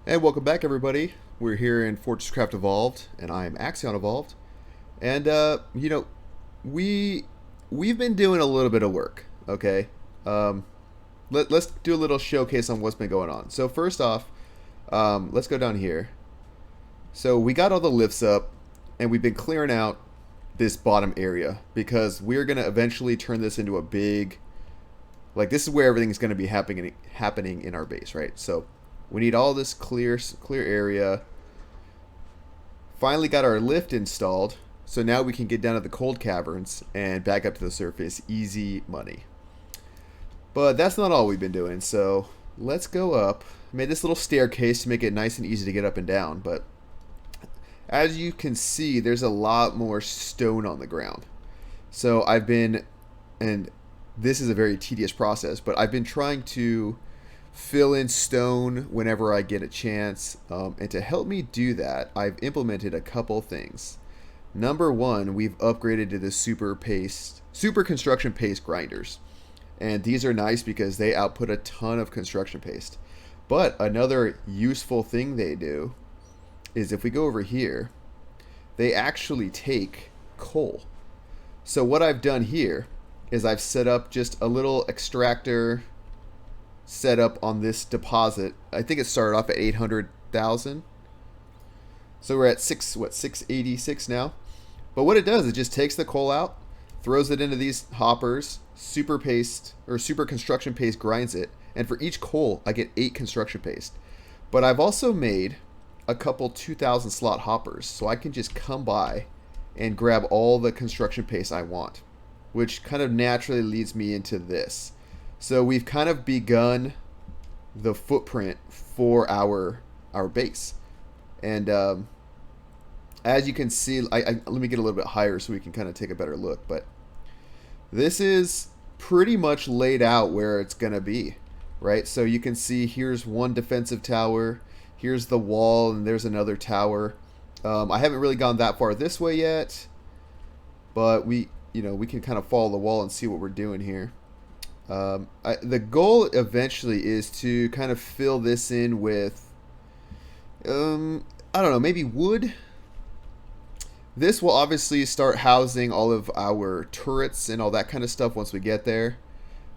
And welcome back, everybody. We're here in FortressCraft Evolved, and I am Axion Evolved. And we we've been doing a little bit of work. Okay, let's do a little showcase on what's been going on. So first off, let's go down here. So we got all the lifts up, and we've been clearing out this bottom area because we're gonna eventually turn this into a big, like this is where everything's gonna be happening in our base, right? So we need all this clear area. Finally got our lift installed, so now we can get down to the cold caverns and back up to the surface. Easy money. But that's not all we've been doing, so let's go up. Made this little staircase to make it nice and easy to get up and down, but as you can see, there's a lot more stone on the ground. So I've been, and this is a very tedious process, but I've been trying to fill in stone whenever I get a chance, and to help me do that, I've implemented a couple things. Number one, we've upgraded to the super construction paste grinders, and these are nice because they output a ton of construction paste. But another useful thing they do is if we go over here, they actually take coal. So what I've done here is I've set up just a little extractor set up on this deposit. I think it started off at 800,000. So we're at 686 now. But what it does, it just takes the coal out, throws it into these hoppers, super construction paste grinds it, and for each coal I get 8 construction paste. But I've also made a couple 2,000 slot hoppers, so I can just come by and grab all the construction paste I want, which kind of naturally leads me into this. So we've kind of begun the footprint for our base, and as you can see, let me get a little bit higher so we can kind of take a better look. But this is pretty much laid out where it's gonna be, right? So you can see here's one defensive tower, here's the wall, and there's another tower. I haven't really gone that far this way yet, but we can kind of follow the wall and see what we're doing here. The goal eventually is to kind of fill this in with, I don't know, maybe wood. This will obviously start housing all of our turrets and all that kind of stuff once we get there.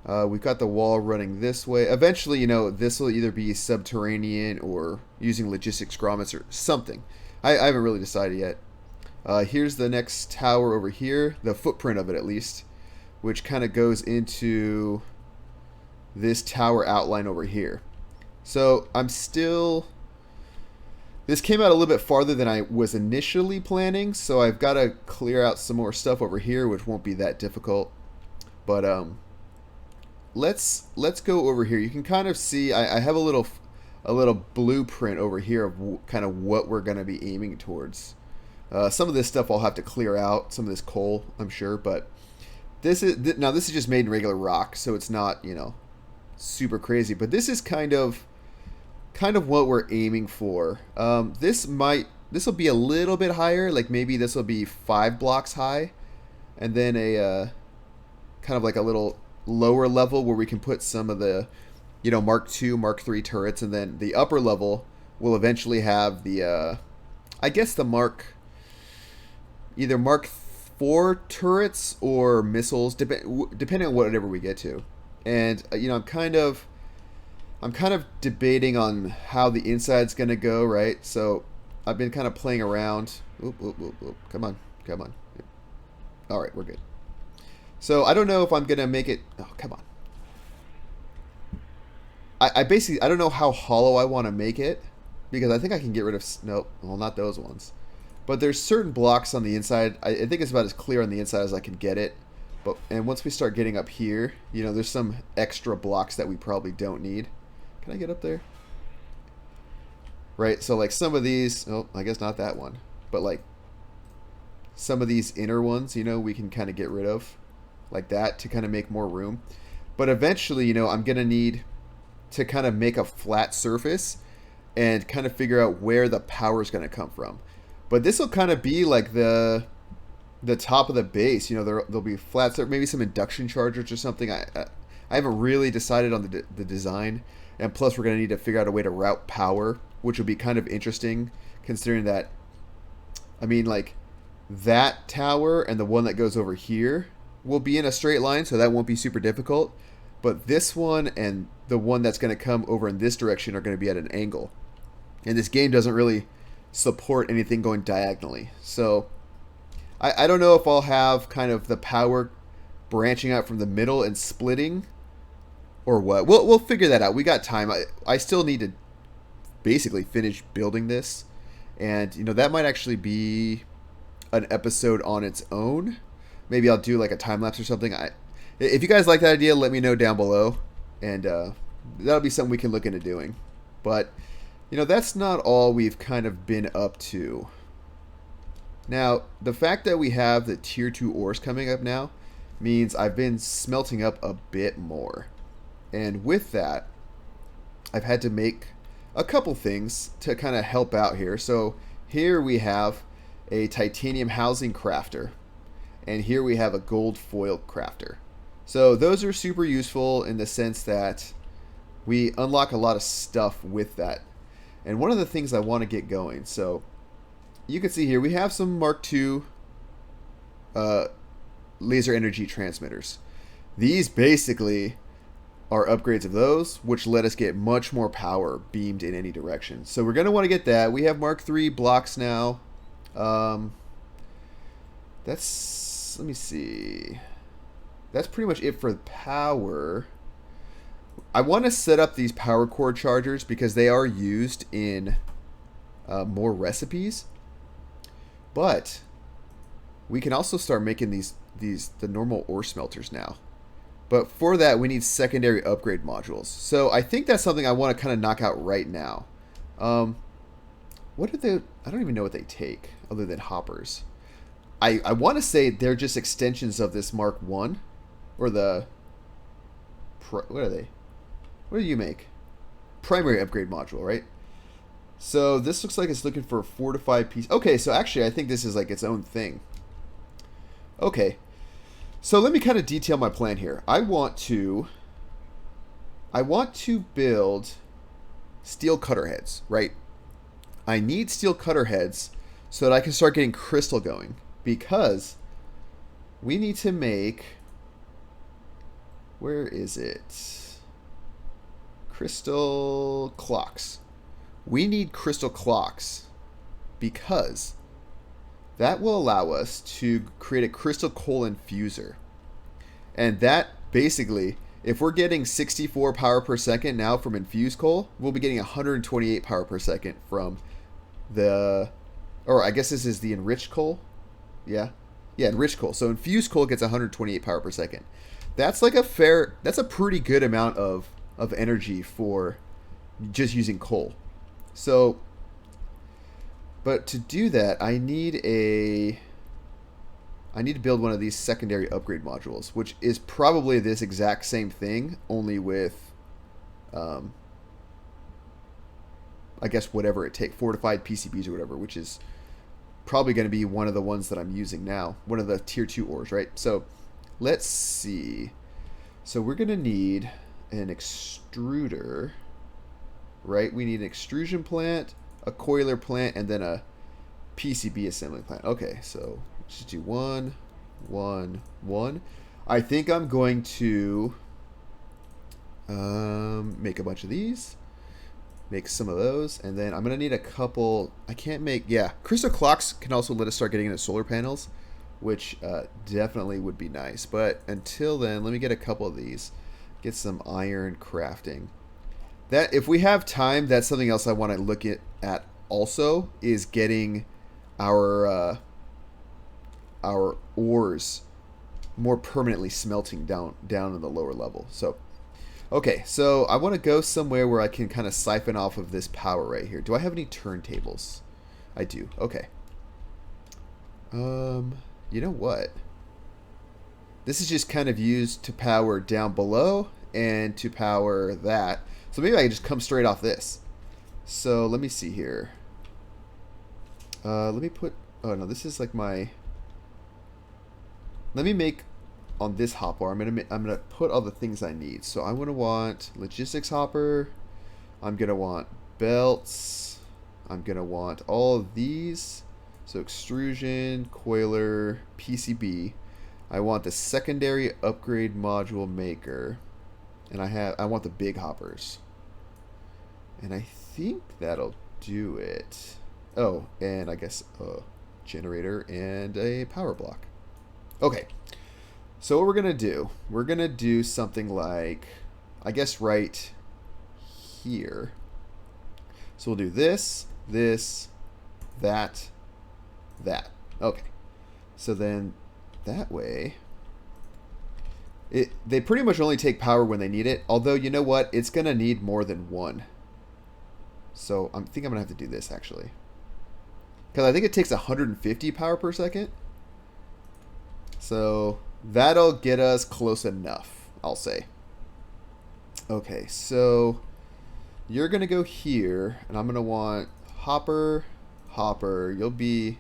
We've got the wall running this way. Eventually, this will either be subterranean or using logistics grommets or something. I haven't really decided yet. Here's the next tower over here, the footprint of it at least, which kind of goes into this tower outline over here. So this came out a little bit farther than I was initially planning, so I've got to clear out some more stuff over here, which won't be that difficult. But let's go over here. You can kind of see I have a little blueprint over here of kind of what we're going to be aiming towards. Some of this stuff I'll have to clear out, some of this coal, I'm sure, but this is just made in regular rock, so it's not, super crazy, but this is kind of what we're aiming for. This will be a little bit higher, like maybe this will be 5 blocks high, and then a kind of like a little lower level where we can put some of the Mark II, Mark III turrets, and then the upper level will eventually have the I guess the either Mark IV turrets or missiles, depending on whatever we get to. And I'm kind of debating on how the inside's gonna go, right? So I've been kind of playing around. Oop. Come on. All right, we're good. So I don't know if I'm gonna make it. Oh, come on. I basically, I don't know how hollow I want to make it, because I think I can get rid of, nope, well, not those ones. But there's certain blocks on the inside. I think it's about as clear on the inside as I can get it. And once we start getting up here, there's some extra blocks that we probably don't need. Can I get up there? Right, so like some of these, oh, I guess not that one. But like some of these inner ones, we can kind of get rid of like that to kind of make more room. But eventually, I'm going to need to kind of make a flat surface and kind of figure out where the power is going to come from. But this will kind of be like the top of the base. There'll be flat surface, maybe some induction chargers or something. I haven't really decided on the design. And plus, we're going to need to figure out a way to route power, which will be kind of interesting, considering that, I mean, like, that tower and the one that goes over here will be in a straight line, so that won't be super difficult. But this one and the one that's going to come over in this direction are going to be at an angle. And this game doesn't really support anything going diagonally. So I don't know if I'll have kind of the power branching out from the middle and splitting or what. We'll figure that out. We got time. I still need to basically finish building this. And, you know, that might actually be an episode on its own. Maybe I'll do like a time lapse or something. If you guys like that idea, let me know down below. And that'll be something we can look into doing. But, you know, that's not all we've kind of been up to. Now, the fact that we have the tier 2 ores coming up now means I've been smelting up a bit more. And with that, I've had to make a couple things to kind of help out here. So here we have a titanium housing crafter. And here we have a gold foil crafter. So those are super useful in the sense that we unlock a lot of stuff with that. And one of the things I want to get going, so you can see here we have some Mark II laser energy transmitters. These basically are upgrades of those, which let us get much more power beamed in any direction. So we're going to want to get that. We have Mark III blocks now. That's, let me see. That's pretty much it for power. I want to set up these power cord chargers because they are used in more recipes. But we can also start making the normal ore smelters now. But for that, we need secondary upgrade modules. So I think that's something I want to kind of knock out right now. What do they? I don't even know what they take other than hoppers. I want to say they're just extensions of this Mark I, or the. What are they? What do you make? Primary upgrade module, right? So this looks like it's looking for 4 to 5 pieces. Okay, so actually I think this is like its own thing. Okay. So let me kind of detail my plan here. I want to build steel cutter heads, right? I need steel cutter heads so that I can start getting crystal going, because we need to make, where is it? Crystal clocks. We need crystal clocks because that will allow us to create a crystal coal infuser. And that basically, if we're getting 64 power per second now from infused coal, we'll be getting 128 power per second from the, or I guess this is the enriched coal. Yeah, enriched coal. So infused coal gets 128 power per second. That's like that's a pretty good amount of energy for just using coal. So, but to do that, I need to build one of these secondary upgrade modules, which is probably this exact same thing, only with, I guess whatever it takes, fortified PCBs or whatever, which is probably going to be one of the ones that I'm using now, one of the tier 2 ores, right? So let's see. So we're going to need an extruder, right? We need an extrusion plant, a coiler plant, and then a PCB assembly plant. Okay, so let's just do 1, 1, 1. I think I'm going to make a bunch of these, make some of those, and then I'm going to need a couple. I can't make, yeah, crystal clocks can also let us start getting into solar panels, which definitely would be nice. But until then, let me get a couple of these, get some iron crafting. That, if we have time, that's something else I want to look at also, is getting our ores more permanently smelting down in the lower level. So, okay, so I want to go somewhere where I can kind of siphon off of this power right here. Do I have any turntables? I do. Okay. You know what? This is just kind of used to power down below and to power that. So maybe I can just come straight off this. So let me see here. Let me put, oh no, this is like my, let me make on this hopper. I'm gonna put all the things I need. So I'm gonna want logistics hopper, I'm going to want belts. I'm going to want all of these. So extrusion, coiler, PCB. I want the secondary upgrade module maker. And I want the big hoppers. And I think that'll do it. Oh, and I guess a generator and a power block. Okay. So what we're going to do something like, I guess right here. So we'll do this, that. Okay. So then that way, they pretty much only take power when they need it. Although, you know what? It's going to need more than one. So I think I'm going to have to do this actually. Because I think it takes 150 power per second. So that'll get us close enough, I'll say. Okay, so you're going to go here, and I'm going to want hopper. You'll be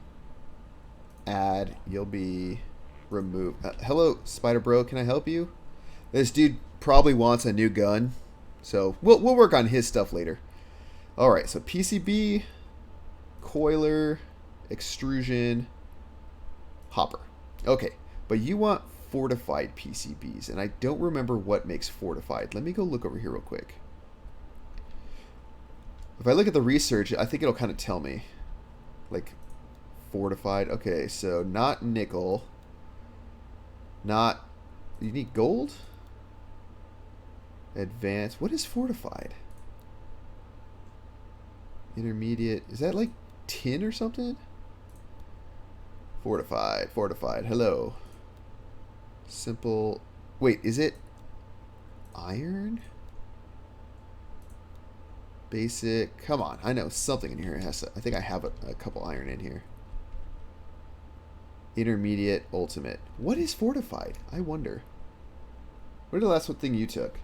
add. You'll be remove. Hello, Spider Bro. Can I help you? This dude probably wants a new gun, so we'll work on his stuff later. All right, so PCB, coiler, extrusion, hopper. Okay, but you want fortified PCBs, and I don't remember what makes fortified. Let me go look over here real quick. If I look at the research, I think it'll kind of tell me. Like, fortified. Okay, so not nickel. Not... You need gold? Advanced. What is fortified? Intermediate. Is that like tin or something? Fortified. Hello. Simple. Wait, is it iron? Basic. Come on, I know something in here has to, I think I have a couple iron in here. Intermediate, ultimate. What is fortified? I wonder. What did the last one thing you took?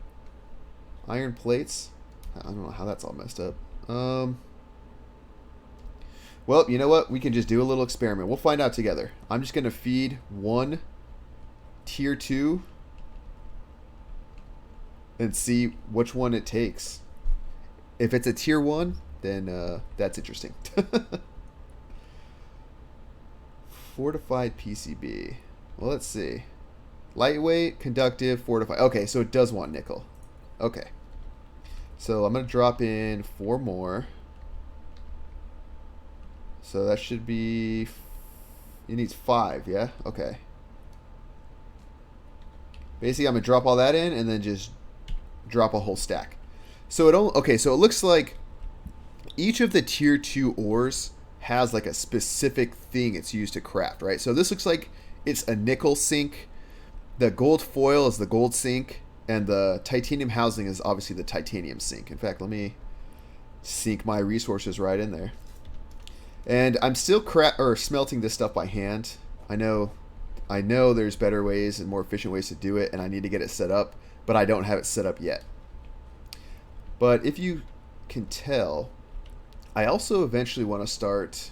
Iron plates? I don't know how that's all messed up. Well, you know what? We can just do a little experiment. We'll find out together. I'm just going to feed one tier 2 and see which one it takes. If it's a tier 1, then that's interesting. Fortified PCB. Well, let's see. Lightweight, conductive, fortified. Okay, so it does want nickel. Okay. So I'm going to drop in 4 more. So that should be... It needs 5, yeah? Okay. Basically, I'm going to drop all that in and then just drop a whole stack. So okay, so it looks like each of the tier 2 ores has like a specific thing it's used to craft, right? So this looks like it's a nickel sink. The gold foil is the gold sink, and the titanium housing is obviously the titanium sink. In fact, let me sink my resources right in there. And I'm still smelting this stuff by hand. I know there's better ways and more efficient ways to do it, and I need to get it set up, but I don't have it set up yet. But if you can tell, I also eventually want to start,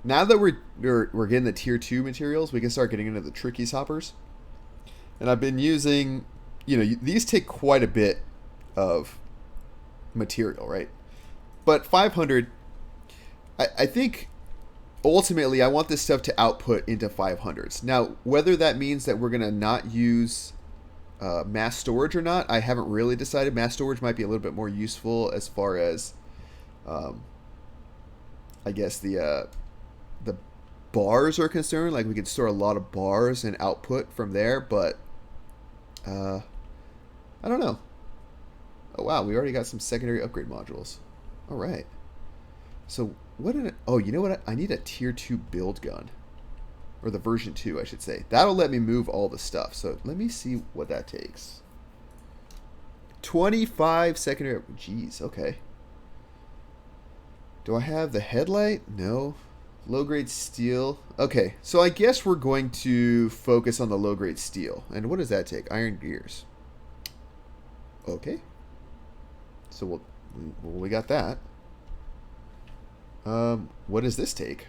now that we're getting the tier 2 materials, we can start getting into the tricky hoppers. And I've been using, these take quite a bit of material, right? But 500, I think ultimately I want this stuff to output into 500s. Now, whether that means that we're going to not use mass storage or not, I haven't really decided. Mass storage might be a little bit more useful as far as, I guess, the bars are concerned. Like, we could store a lot of bars and output from there, but I don't know. Oh, wow, we already got some secondary upgrade modules. All right. So, oh, you know what? I need a tier 2 build gun. Or the version 2, I should say. That'll let me move all the stuff. So let me see what that takes. 25 secondary... Jeez, okay. Do I have the headlight? No. Low-grade steel. Okay, so I guess we're going to focus on the low-grade steel. And what does that take? Iron gears. Okay. So we got that. What does this take?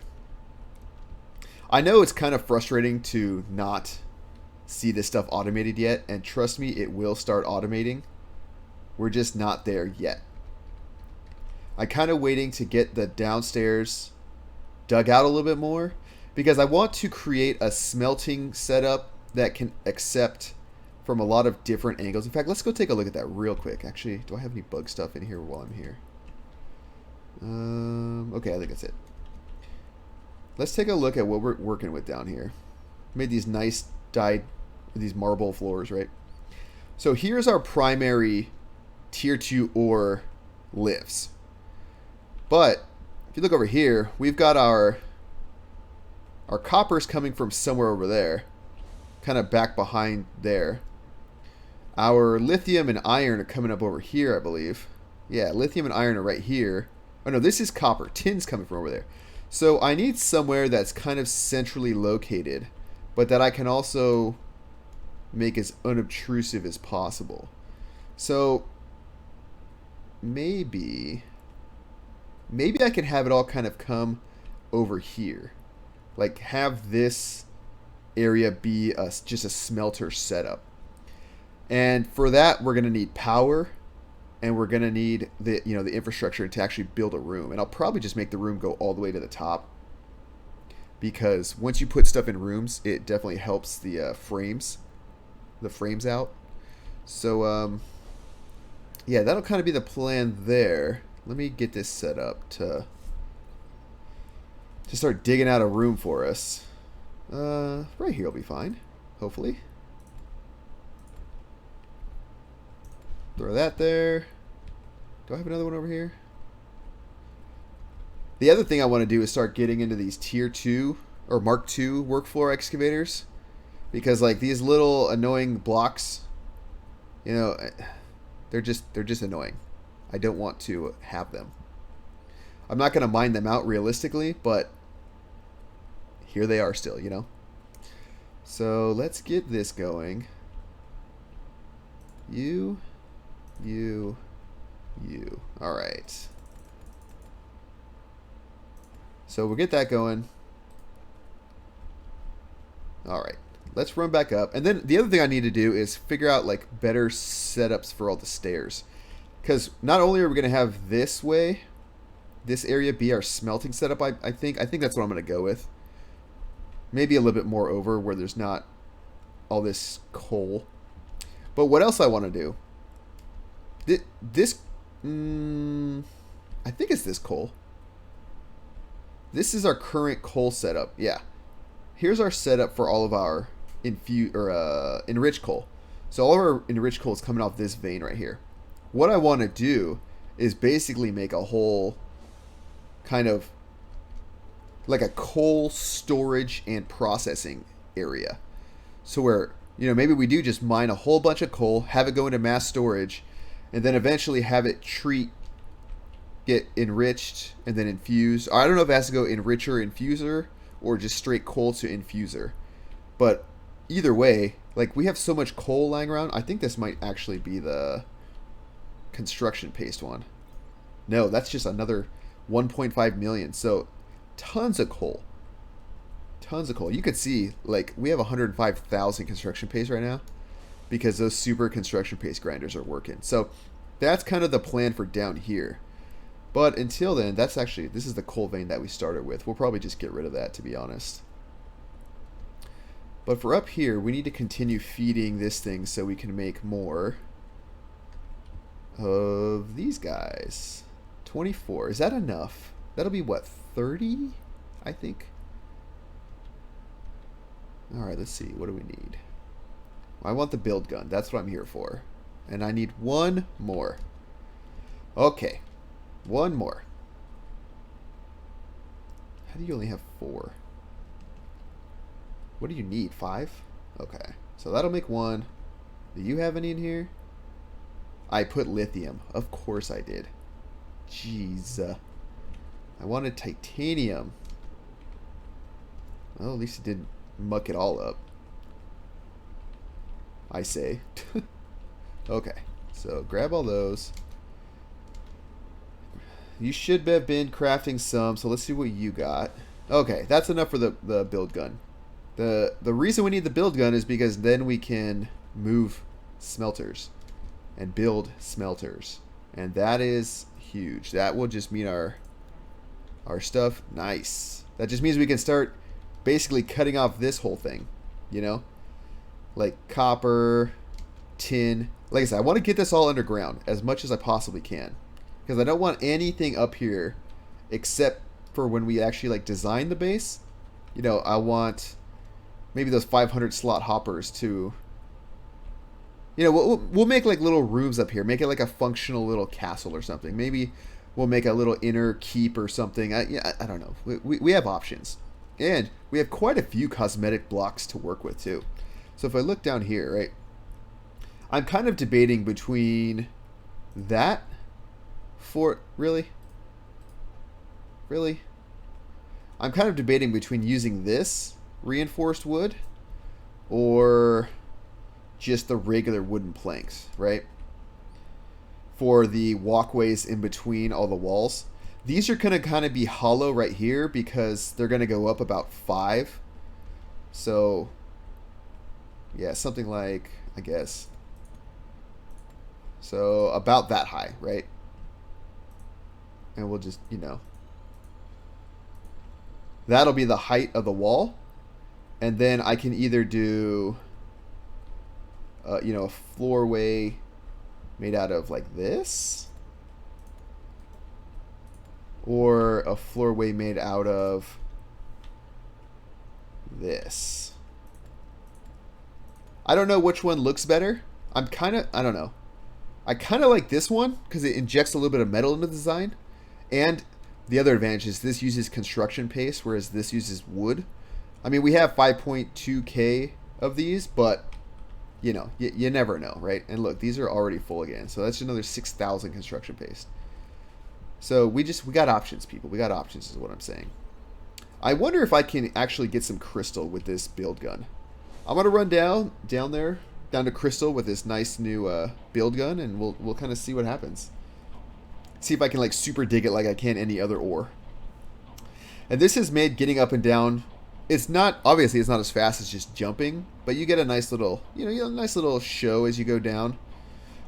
I know it's kind of frustrating to not see this stuff automated yet, and trust me, it will start automating. We're just not there yet. I'm kind of waiting to get the downstairs dug out a little bit more because I want to create a smelting setup that can accept from a lot of different angles. In fact, let's go take a look at that real quick. Actually, do I have any bug stuff in here while I'm here? Okay, I think that's it. Let's take a look at what we're working with down here. Made these nice dyed, these marble floors, right? So here's our primary tier 2 ore lifts. But if you look over here, we've got our copper's coming from somewhere over there, kind of back behind there. Our lithium and iron are coming up over here, I believe. Yeah, lithium and iron are right here. Oh no, this is copper. Tin's coming from over there. So I need somewhere that's kind of centrally located, but that I can also make as unobtrusive as possible. So maybe I can have it all kind of come over here. Like have this area be just a smelter setup. And for that, we're going to need power, and we're going to need the infrastructure to actually build a room. And I'll probably just make the room go all the way to the top, because once you put stuff in rooms, it definitely helps the frames out. So yeah, that'll kind of be the plan there. Let me get this set up to start digging out a room for us. Right here will be fine, hopefully. Throw that there. Do I have another one over here? The other thing I want to do is start getting into these tier 2 or Mark II work floor excavators, because like these little annoying blocks, you know, they're just annoying. I don't want to have them. I'm not going to mine them out realistically, but here they are still, you know. So let's get this going. You. All right. So we'll get that going. All right. Let's run back up. And then the other thing I need to do is figure out like better setups for all the stairs. Because not only are we going to have this area be our smelting setup, I think that's what I'm going to go with. Maybe a little bit more over where there's not all this coal. But what else I want to do? This, I think it's this coal. This is our current coal setup. Yeah. Here's our setup for all of our enriched coal. So all of our enriched coal is coming off this vein right here. What I want to do is basically make a whole kind of like a coal storage and processing area. So where, you know, maybe we do just mine a whole bunch of coal, have it go into mass storage, and then eventually have it get enriched and then infused. I don't know if it has to go enricher, infuser, or just straight coal to infuser. But either way, like we have so much coal lying around, I think this might actually be the construction paste one. No, that's just another 1.5 million. So tons of coal. Tons of coal. You could see, like, we have 105,000 construction paste right now because those super construction paste grinders are working. So that's kind of the plan for down here. But until then, this is the coal vein that we started with. We'll probably just get rid of that, to be honest. But for up here, we need to continue feeding this thing so we can make more of these guys. 24. Is that enough? That'll be what, 30? I think. Alright, let's see. What do we need? I want the build gun. That's what I'm here for. And I need one more. Okay. One more. How do you only have 4? What do you need? 5? Okay. So that'll make 1. Do you have any in here? I put lithium. Of course I did. Jeez. I wanted titanium. Well, at least it didn't muck it all up, I say. Okay, so grab all those. You should have been crafting some, so let's see what you got. Okay, that's enough for the build gun. The reason we need the build gun is because then we can move smelters and build smelters, and that is huge. That will just mean our stuff. Nice. That just means we can start basically cutting off this whole thing, you know, like copper, tin. Like I said, I want to get this all underground as much as I possibly can, because I don't want anything up here except for when we actually like design the base. You know, I want maybe those 500 slot hoppers to, you know, we'll make like little rooms up here, make it like a functional little castle or something. Maybe we'll make a little inner keep or something. I don't know. We have options, and we have quite a few cosmetic blocks to work with too. So if I look down here, right, I'm kind of debating between that really. I'm kind of debating between using this reinforced wood or just the regular wooden planks, right? For the walkways in between all the walls. These are going to kind of be hollow right here because they're going to go up about 5. So, yeah, something like, I guess, so about that high, right? And we'll just, you know, that'll be the height of the wall. And then I can either do, you know, a floorway made out of like this, or a floorway made out of this. I don't know which one looks better. I don't know. I kind of like this one because it injects a little bit of metal into the design. And the other advantage is this uses construction paste, whereas this uses wood. I mean, we have 5.2K of these, but, you know, you never know, right? And look, these are already full again. So that's another 6,000 construction paste. So we got options, people. We got options is what I'm saying. I wonder if I can actually get some crystal with this build gun. I'm going to run down to crystal with this nice new build gun, and we'll kind of see what happens. See if I can like super dig it like I can any other ore. And this has made getting up and down, it's not, obviously it's not as fast as just jumping, but you get a nice little, you know, a nice little show as you go down.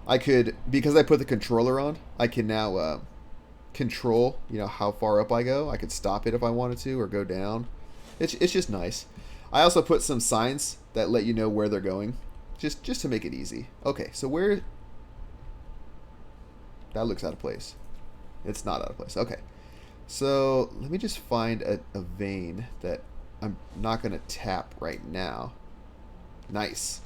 I could, because I put the controller on, I can now control, you know, how far up I go. I could stop it if I wanted to, or go down. It's just nice. I also put some signs that let you know where they're going, just to make it easy. Okay, so where, that looks out of place. It's not out of place. Okay, so let me just find a vein that I'm not going to tap right now. Nice.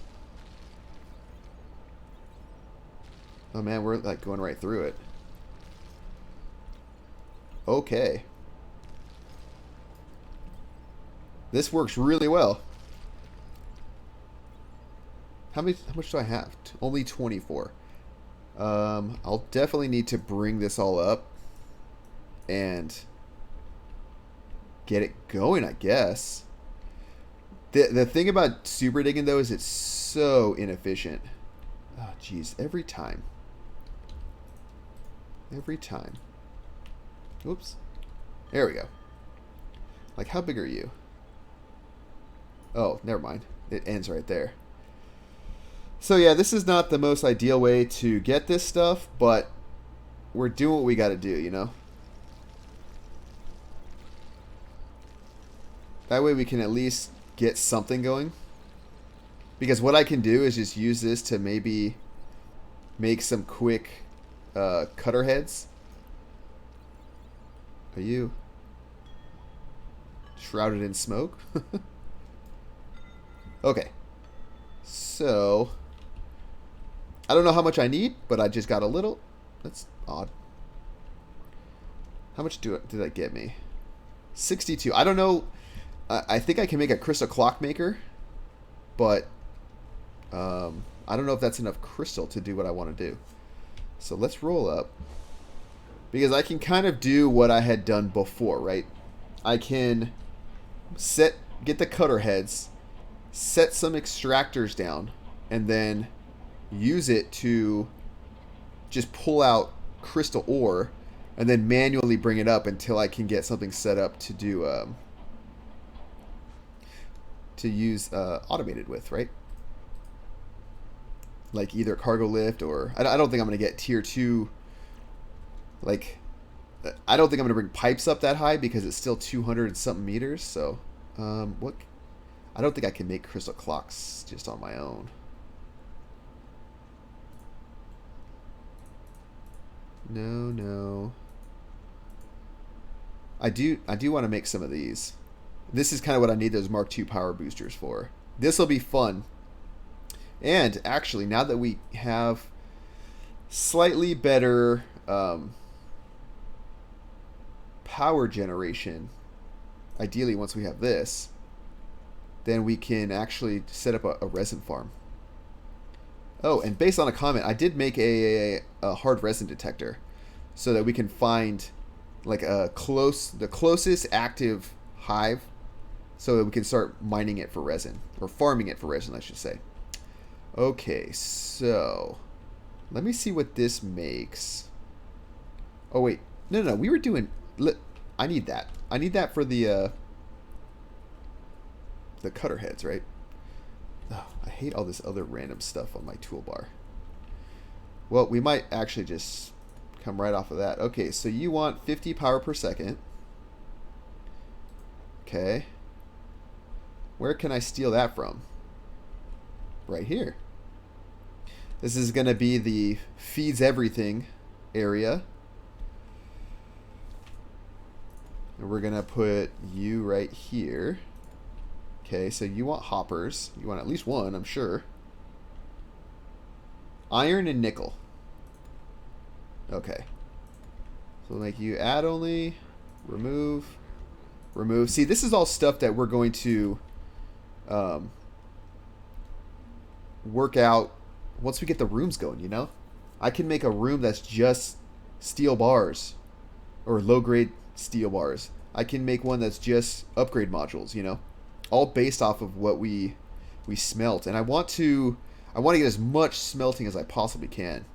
Oh man, we're like going right through it. Okay. This works really well. How much do I have? Only 24. I'll definitely need to bring this all up and get it going, I guess. The thing about super digging though is it's so inefficient. Oh geez, every time. Oops. There we go. Like, how big are you? Oh, never mind. It ends right there. So yeah, this is not the most ideal way to get this stuff, but we're doing what we got to do, you know? That way we can at least get something going. Because what I can do is just use this to maybe make some quick cutter heads. Are you shrouded in smoke? Okay. So, I don't know how much I need, but I just got a little. That's odd. How much did that get me? 62. I don't know. I think I can make a crystal clock maker, but I don't know if that's enough crystal to do what I want to do. So let's roll up. Because I can kind of do what I had done before, right? I can get the cutter heads, set some extractors down, and then use it to just pull out crystal ore, and then manually bring it up until I can get something set up to do to use automated with, right? Like either cargo lift or I don't think I'm going to get tier 2 Like, I don't think I'm going to bring pipes up that high because it's still 200 and something meters. So, what? I don't think I can make crystal clocks just on my own. No, no. I do want to make some of these. This is kind of what I need those Mark II power boosters for. This will be fun. And actually, now that we have slightly better power generation, ideally once we have this, then we can actually set up a resin farm. Oh, and based on a comment, I did make a hard resin detector so that we can find like the closest active hive so that we can start mining it for resin, or farming it for resin, I should say. Okay, so let me see what this makes. Oh wait, no, we were doing. I need that. I need that for the cutter heads, right? Oh, I hate all this other random stuff on my toolbar. Well, we might actually just come right off of that. Okay, so you want 50 power per second. Okay. Where can I steal that from? Right here. This is going to be the feeds everything area. And we're going to put you right here. Okay, so you want hoppers. You want at least one, I'm sure. Iron and nickel. Okay. So we'll make you add only, remove. See, this is all stuff that we're going to work out once we get the rooms going, you know? I can make a room that's just steel bars or low-grade steel bars. I can make one that's just upgrade modules, you know? All based off of what we smelt. And I want to get as much smelting as I possibly can.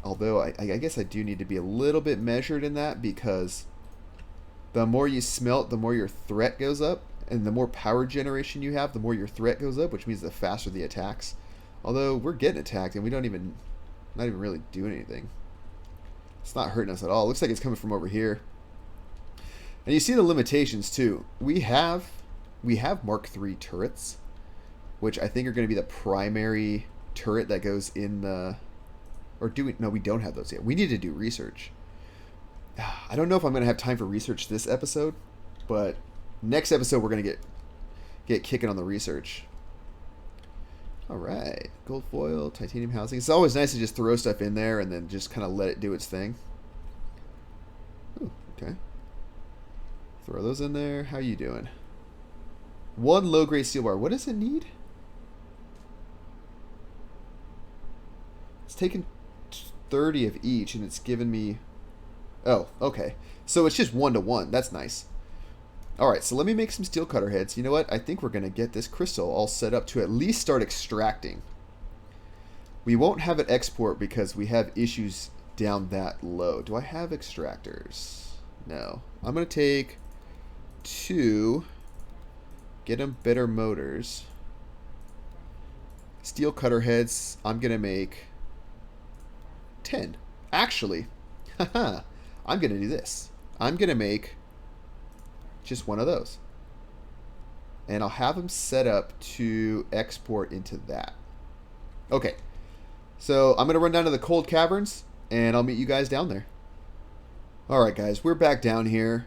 Although I guess I do need to be a little bit measured in that, because the more you smelt, the more your threat goes up, and the more power generation you have, the more your threat goes up, which means the faster the attacks. Although we're getting attacked and we not even really doing anything. It's not hurting us at all. It looks like it's coming from over here. And you see the limitations too. We have Mark III turrets, which I think are going to be the primary turret that goes in the... Or do we... No, we don't have those yet. We need to do research. I don't know if I'm going to have time for research this episode, but next episode we're going to get kicking on the research. All right. Gold foil, titanium housing. It's always nice to just throw stuff in there and then just kind of let it do its thing. Ooh, okay. Throw those in there. How you doing? One low-grade steel bar. What does it need? It's taken 30 of each, and it's given me... Oh, okay. So it's just 1-to-1. That's nice. Alright, so let me make some steel cutter heads. You know what? I think we're going to get this crystal all set up to at least start extracting. We won't have it export because we have issues down that low. Do I have extractors? No. I'm going to take 2... Get them better motors. Steel cutter heads, I'm going to make 10. Actually, I'm going to do this. I'm going to make just one of those. And I'll have them set up to export into that. Okay. So I'm going to run down to the cold caverns, and I'll meet you guys down there. Alright guys, we're back down here.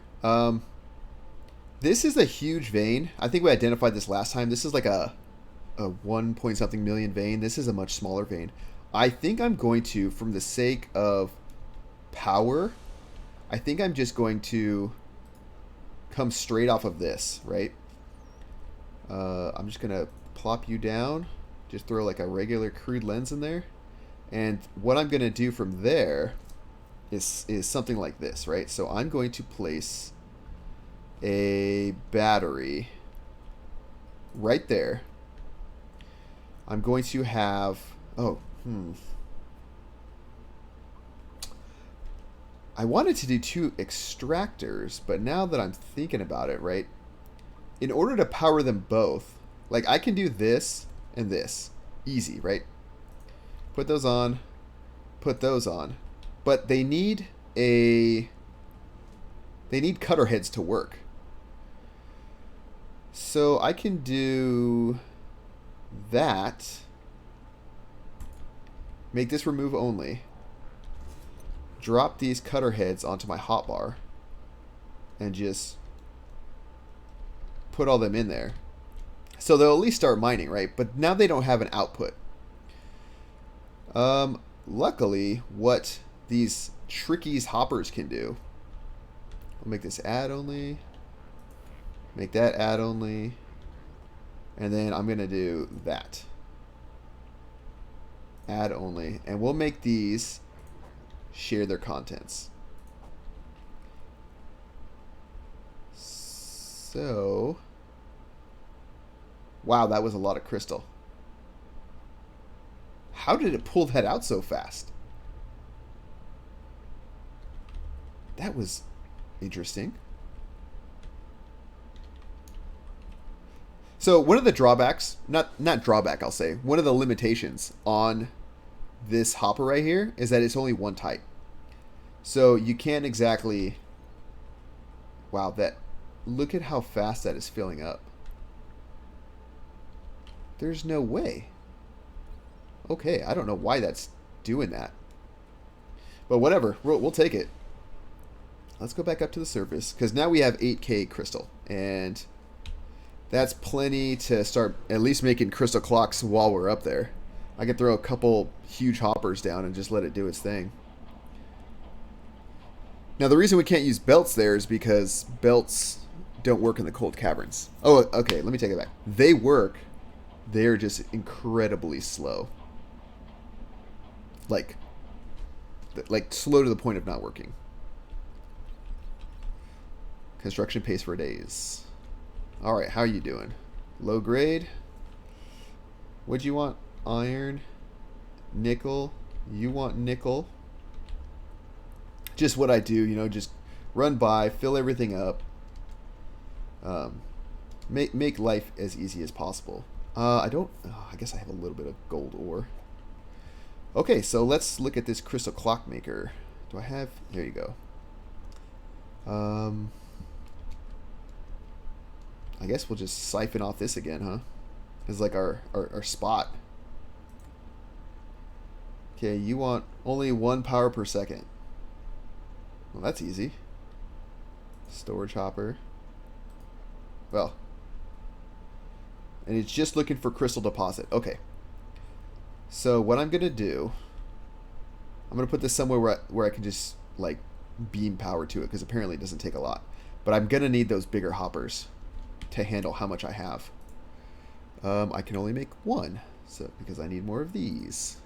This is a huge vein. I think we identified this last time. This is like a 1 point something million vein. This is a much smaller vein. I think I'm going to, from the sake of power, I think I'm just going to come straight off of this, right? I'm just going to plop you down. Just throw like a regular crude lens in there. And what I'm going to do from there is something like this, right? So I'm going to place a battery right there. I'm going to have... I wanted to do 2 extractors, but now that I'm thinking about it, right? In order to power them both, like I can do this and this. Easy, right? Put those on. Put those on. but they need cutter heads to work. So I can do that. Make this remove only. Drop these cutter heads onto my hotbar and just put all them in there. So they'll at least start mining, right? But now they don't have an output. Luckily, what these Tricky's hoppers can do, I'll make this add only, make that add only, and then I'm going to do that. Add only. And we'll make these share their contents. So, wow, that was a lot of crystal. How did it pull that out so fast? That was interesting. So one of the drawbacks, not drawback, I'll say, one of the limitations on this hopper right here is that it's only one type. So you can't exactly, wow, look at how fast that is filling up. There's no way. Okay, I don't know why that's doing that. But whatever, we'll take it. Let's go back up to the surface, because now we have 8K crystal. And that's plenty to start at least making crystal clocks while we're up there. I could throw a couple huge hoppers down and just let it do its thing. Now the reason we can't use belts there is because belts don't work in the cold caverns. Oh, okay, let me take it back. They work. They're just incredibly slow. Like slow to the point of not working. Construction pace for days. Alright, how are you doing? Low grade? What'd you want? Iron? Nickel? You want nickel? Just what I do, you know, just run by, fill everything up. Make life as easy as possible. I guess I have a little bit of gold ore. Okay, so let's look at this crystal clock maker. Do I have... There you go. I guess we'll just siphon off this again, huh? It's like our spot. Okay, you want only 1 power per second. Well, that's easy. Storage hopper. Well. And it's just looking for crystal deposit. Okay. So what I'm going to do, I'm going to put this somewhere where I can just like beam power to it, because apparently it doesn't take a lot. But I'm going to need those bigger hoppers to handle how much I have. I can only make 1, so because I need more of these.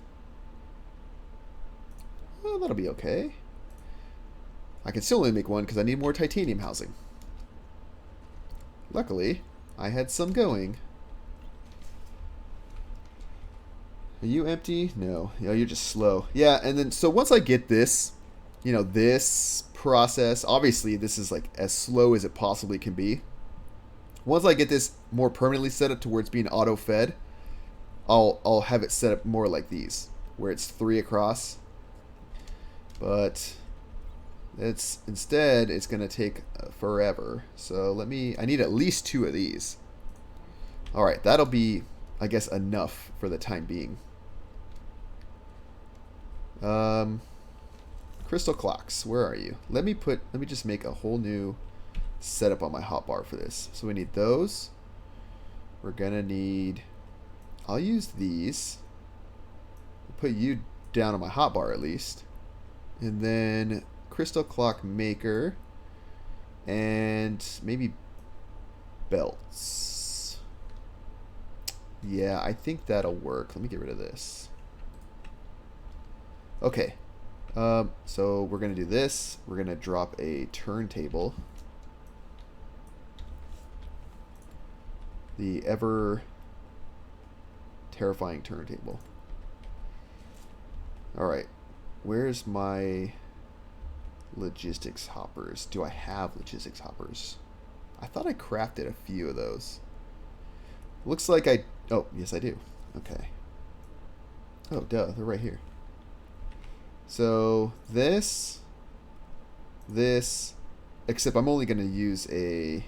Well, that'll be okay. I can still only make 1 because I need more titanium housing. Luckily, I had some going. Are you empty? No. You know, you're just slow. Yeah, and then so once I get this, you know, this process, obviously this is like as slow as it possibly can be. Once I get this more permanently set up to where it's being auto-fed, I'll have it set up more like these, where it's 3 across. But instead it's going to take forever. So I need at least 2 of these. All right, that'll be, I guess, enough for the time being. Crystal clocks, where are you? Let me just make a whole new setup on my hotbar for this. So we need those. We're gonna need, I'll use these. I'll put you down on my hotbar at least. And then crystal clock maker and maybe belts. Yeah, I think that'll work. Let me get rid of this. Okay. So we're going to do this. We're going to drop a turntable. The ever terrifying turntable. Alright. Where's my logistics hoppers? Do I have logistics hoppers? I thought I crafted a few of those. Looks like oh, yes I do. Okay. Oh, duh, they're right here. So this, except I'm only going to use a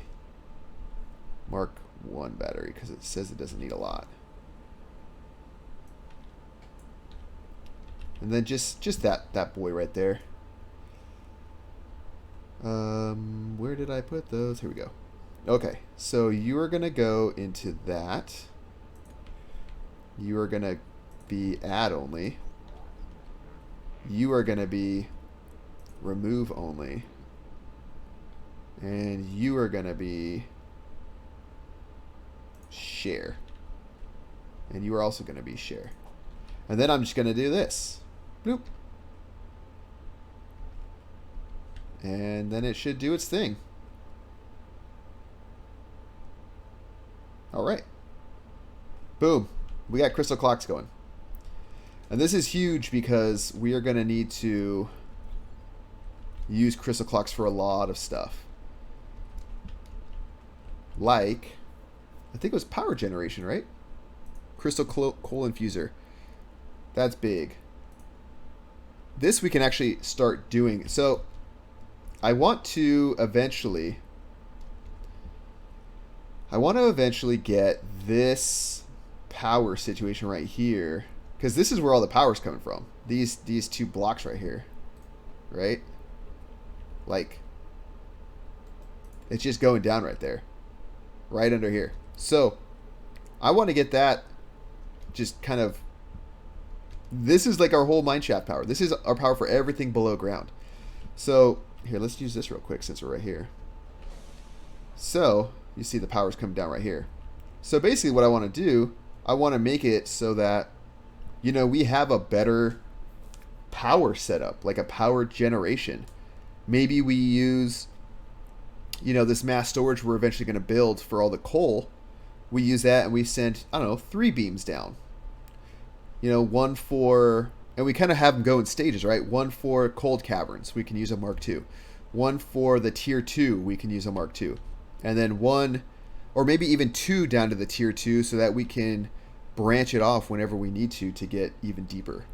Mark 1 battery because it says it doesn't need a lot. And then just that boy right there. Where did I put those? Here we go. Okay, so you are going to go into that. You are going to be add only. You are going to be remove only. And you are going to be share. And you are also going to be share. And then I'm just going to do this. Bloop. And then it should do its thing. All right. Boom. We got crystal clocks going. And this is huge because we are going to need to use crystal clocks for a lot of stuff. Like, I think it was power generation, right? Crystal coal infuser. That's big. This we can actually start doing. So I want to eventually get this power situation right here, because this is where all the power's coming from. These two blocks right here, right? Like, it's just going down right there, right under here. So I want to get that just kind of, this is like our whole mineshaft power. This is our power for everything below ground. So here, let's use this real quick since we're right here. So you see the power's coming down right here. So basically what I want to do, I want to make it so that, you know, we have a better power setup, like a power generation. Maybe we use, you know, this mass storage we're eventually going to build for all the coal. We use that and we send, I don't know, 3 beams down. You know, one for, and we kind of have them go in stages, right? One for cold caverns, we can use a Mark II. One for the tier 2, we can use a Mark II. And then one, or maybe even 2 down to the tier 2 so that we can branch it off whenever we need to get even deeper.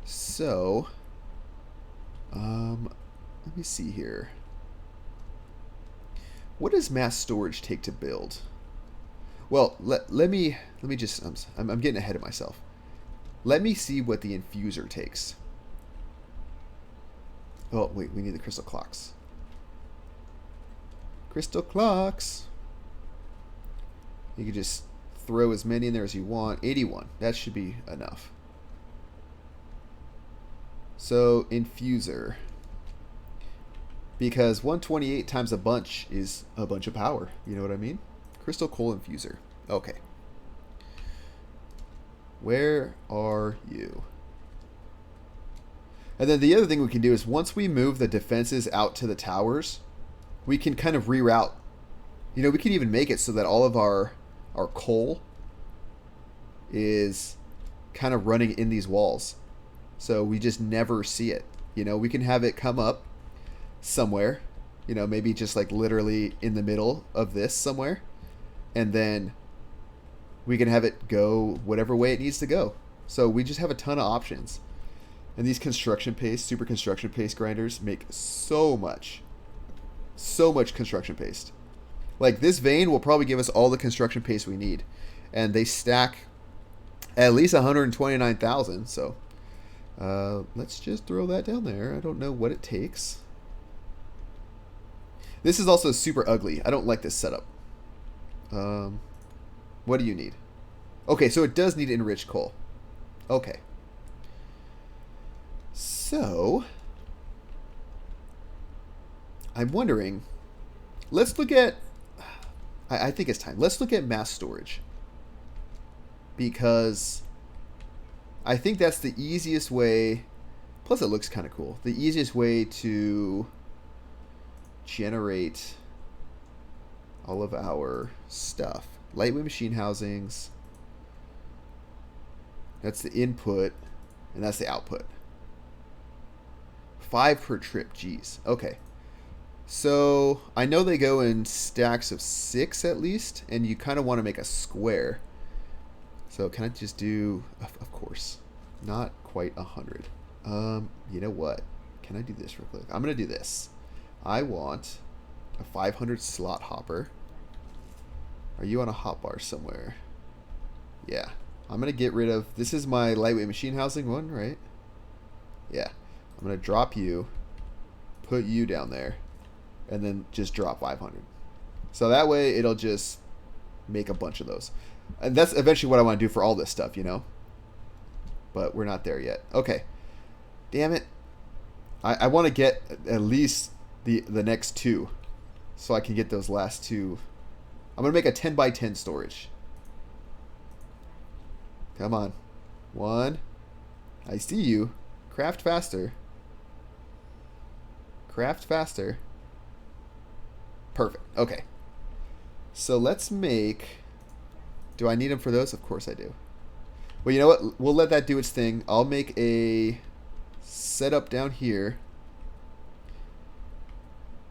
So, let me see here. What does mass storage take to build? Well, let me just, I'm getting ahead of myself. Let me see what the infuser takes. Oh, wait, we need the crystal clocks. Crystal clocks. You can just throw as many in there as you want. 81. That should be enough. So, infuser. Because 128 times a bunch is a bunch of power. You know what I mean? Crystal coal infuser. Okay. Where are you? And then the other thing we can do is once we move the defenses out to the towers, we can kind of reroute. You know, we can even make it so that all of our coal is kind of running in these walls. So we just never see it. You know, we can have it come up somewhere, you know, maybe just like literally in the middle of this somewhere. And then we can have it go whatever way it needs to go. So we just have a ton of options. And these construction paste, super construction paste grinders make so much construction paste. Like this vein will probably give us all the construction paste we need. And they stack at least 129,000. So let's just throw that down there. I don't know what it takes. This is also super ugly. I don't like this setup. What do you need? Okay, so it does need enriched coal. Okay. So, I'm wondering, let's look at, I think it's time. Let's look at mass storage. Because I think that's the easiest way, plus it looks kind of cool, the easiest way to generate all of our stuff. Lightweight machine housings. That's the input, and that's the output. 5 per trip, geez. Okay. So, I know they go in stacks of 6 at least, and you kind of want to make a square. So, can I just do, of course, not quite 100. You know what? Can I do this real quick? I'm going to do this. I want a 500 slot hopper. Are you on a hotbar somewhere? Yeah. I'm going to get rid of... This is my lightweight machine housing one, right? Yeah. I'm going to drop you, put you down there, and then just drop 500. So that way it'll just make a bunch of those. And that's eventually what I want to do for all this stuff, you know? But we're not there yet. Okay. Damn it. I want to get at least the next two so I can get those last two. I'm going to make a 10 by 10 storage. Come on. One. I see you. Craft faster. Craft faster. Perfect. Okay. So let's make... Do I need them for those? Of course I do. Well, you know what? We'll let that do its thing. I'll make a setup down here.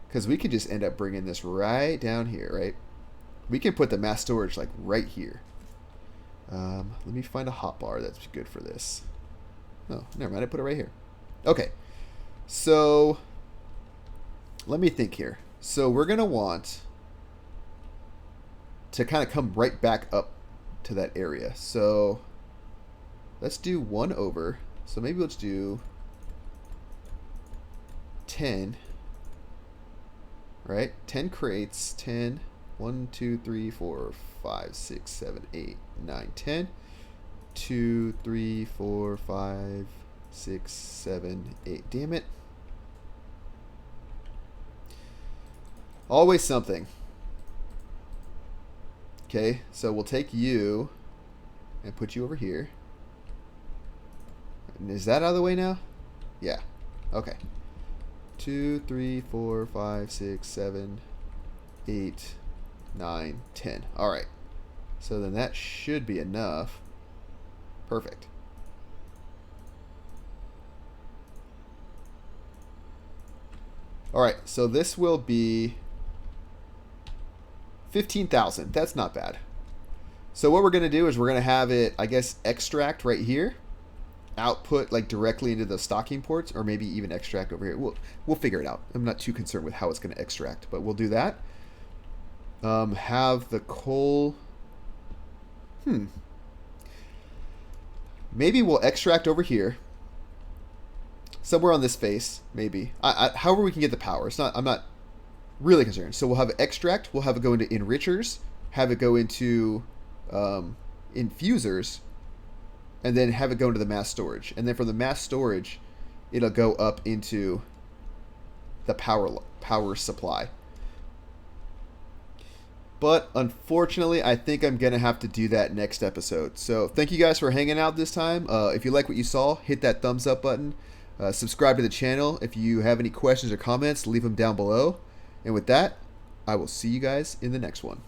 Because we could just end up bringing this right down here, right? We can put the mass storage like right here. Let me find a hotbar that's good for this. Oh, never mind. I put it right here. Okay. So, let me think here. So, we're going to want to kind of come right back up to that area. So, let's do 1 over. So, maybe let's do 10. Right? 10 crates. 10. 1, 2, 3, 4, 5, 6, 7, 8, 9, 10. 2, 3, 4, 5, 6, 7, 8. Damn it. Always something. Okay, so we'll take you and put you over here. And is that out of the way now? Yeah. Okay. 2, 3, 4, 5, 6, 7, 8, 9, 10. All right. So then that should be enough. Perfect. All right. So this will be 15,000. That's not bad. So what we're going to do is we're going to have it, I guess, extract right here. Output like directly into the stocking ports, or maybe even extract over here. We'll figure it out. I'm not too concerned with how it's going to extract, but we'll do that. Have the coal. Maybe we'll extract over here, somewhere on this face. Maybe. However we can get the power. It's not. I'm not really concerned. So we'll have it extract. We'll have it go into enrichers. Have it go into infusers. And then have it go into the mass storage. And then from the mass storage, it'll go up into the power supply. But unfortunately, I think I'm going to have to do that next episode. So thank you guys for hanging out this time. If you like what you saw, hit that thumbs up button. Subscribe to the channel. If you have any questions or comments, leave them down below. And with that, I will see you guys in the next one.